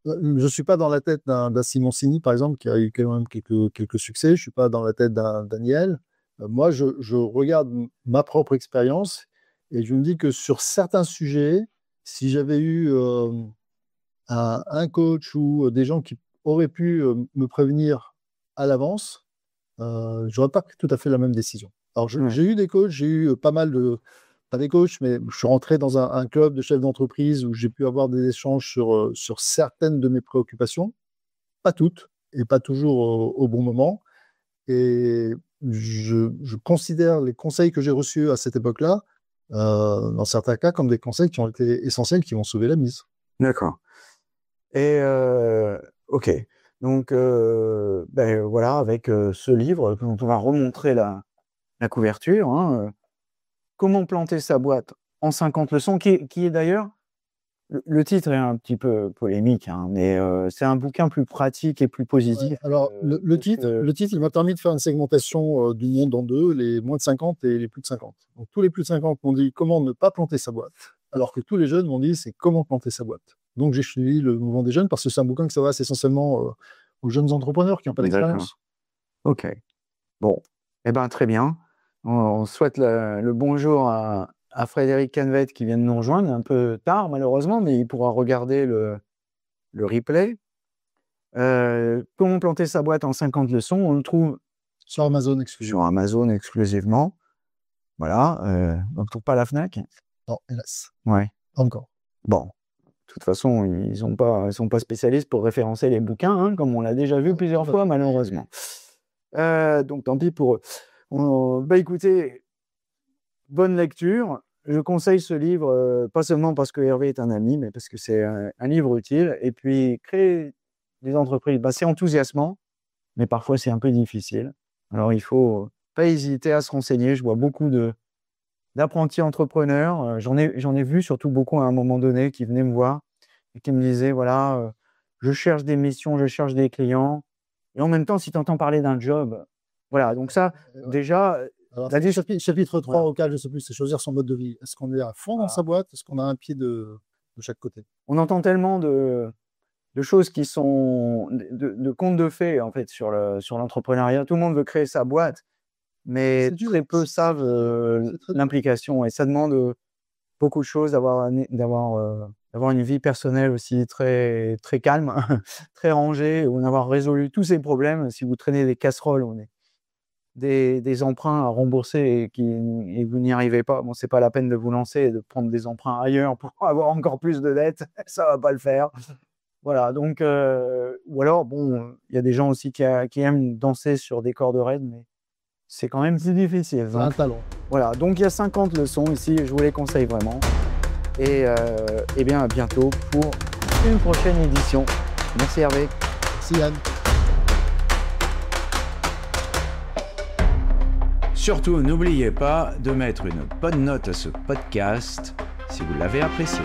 Je ne suis pas dans la tête d'un Simoncini, par exemple, qui a eu quand même quelques succès. Je ne suis pas dans la tête d'un Daniel. Moi, je regarde ma propre expérience et je me dis que sur certains sujets, si j'avais eu un coach ou des gens qui auraient pu me prévenir à l'avance, je n'aurais pas pris tout à fait la même décision. Alors, j'ai eu des coachs, j'ai eu pas mal de... Pas des coachs, mais je suis rentré dans un club de chefs d'entreprise où j'ai pu avoir des échanges sur certaines de mes préoccupations, pas toutes, et pas toujours au bon moment. Et je considère les conseils que j'ai reçus à cette époque-là, dans certains cas, comme des conseils qui ont été essentiels, qui vont sauver la mise. D'accord. Et ok. Donc, voilà, avec ce livre dont on va remontrer la couverture, Comment planter sa boîte en 50 leçons, qui est d'ailleurs, le titre est un petit peu polémique, hein, mais c'est un bouquin plus pratique et plus positif. Ouais, alors, le titre, il m'a permis de faire une segmentation du monde en deux, les moins de 50 et les plus de 50. Donc, tous les plus de 50 m'ont dit comment ne pas planter sa boîte, alors que tous les jeunes m'ont dit c'est comment planter sa boîte. Donc, j'ai suivi le mouvement des jeunes parce que c'est un bouquin qui s'adresse essentiellement aux jeunes entrepreneurs qui n'ont pas d'expérience. Ok. Bon. Eh bien, très bien. On souhaite le bonjour à Frédéric Canvet qui vient de nous rejoindre, un peu tard malheureusement, mais il pourra regarder le replay. Comment planter sa boîte en 50 leçons, on le trouve sur Amazon exclusivement. Sur Amazon exclusivement. Voilà. On ne trouve pas à la Fnac? Non, hélas. Ouais. Encore. Bon. De toute façon, ils sont pas spécialistes pour référencer les bouquins, hein, comme on l'a déjà vu plusieurs fois, malheureusement. Donc, tant pis pour eux. Bah, écoutez, bonne lecture. Je conseille ce livre, pas seulement parce que Hervé est un ami, mais parce que c'est un livre utile. Et puis, créer des entreprises, bah, c'est enthousiasmant, mais parfois c'est un peu difficile. Alors, il faut pas hésiter à se renseigner. Je vois beaucoup d'apprentis entrepreneurs. J'en ai vu surtout beaucoup à un moment donné qui venaient me voir et qui me disaient, voilà, je cherche des missions, je cherche des clients. Et en même temps, si tu entends parler d'un job, voilà, donc ça, déjà... Alors, chapitre 3 voilà. Auquel je ne sais plus, c'est choisir son mode de vie. Est-ce qu'on est à fond dans sa boîte? Est-ce qu'on a un pied de chaque côté? On entend tellement de choses qui sont de contes de fées, en fait, sur l'entrepreneuriat. Tout le monde veut créer sa boîte, mais très peu savent l'implication. Et ça demande beaucoup de choses, d'avoir une vie personnelle aussi très, très calme, très rangée, ou d'avoir résolu tous ces problèmes. Si vous traînez des casseroles, des emprunts à rembourser et vous n'y arrivez pas, bon, c'est pas la peine de vous lancer et de prendre des emprunts ailleurs pour avoir encore plus de dettes, ça va pas le faire. Voilà, donc, ou alors, bon, il y a des gens aussi qui aiment danser sur des cordes raides, mais c'est quand même plus difficile. C'est un talent. Voilà, donc il y a 50 leçons ici, je vous les conseille vraiment. Et bien, à bientôt pour une prochaine édition. Merci Hervé. Merci Yann. Surtout, n'oubliez pas de mettre une bonne note à ce podcast si vous l'avez apprécié.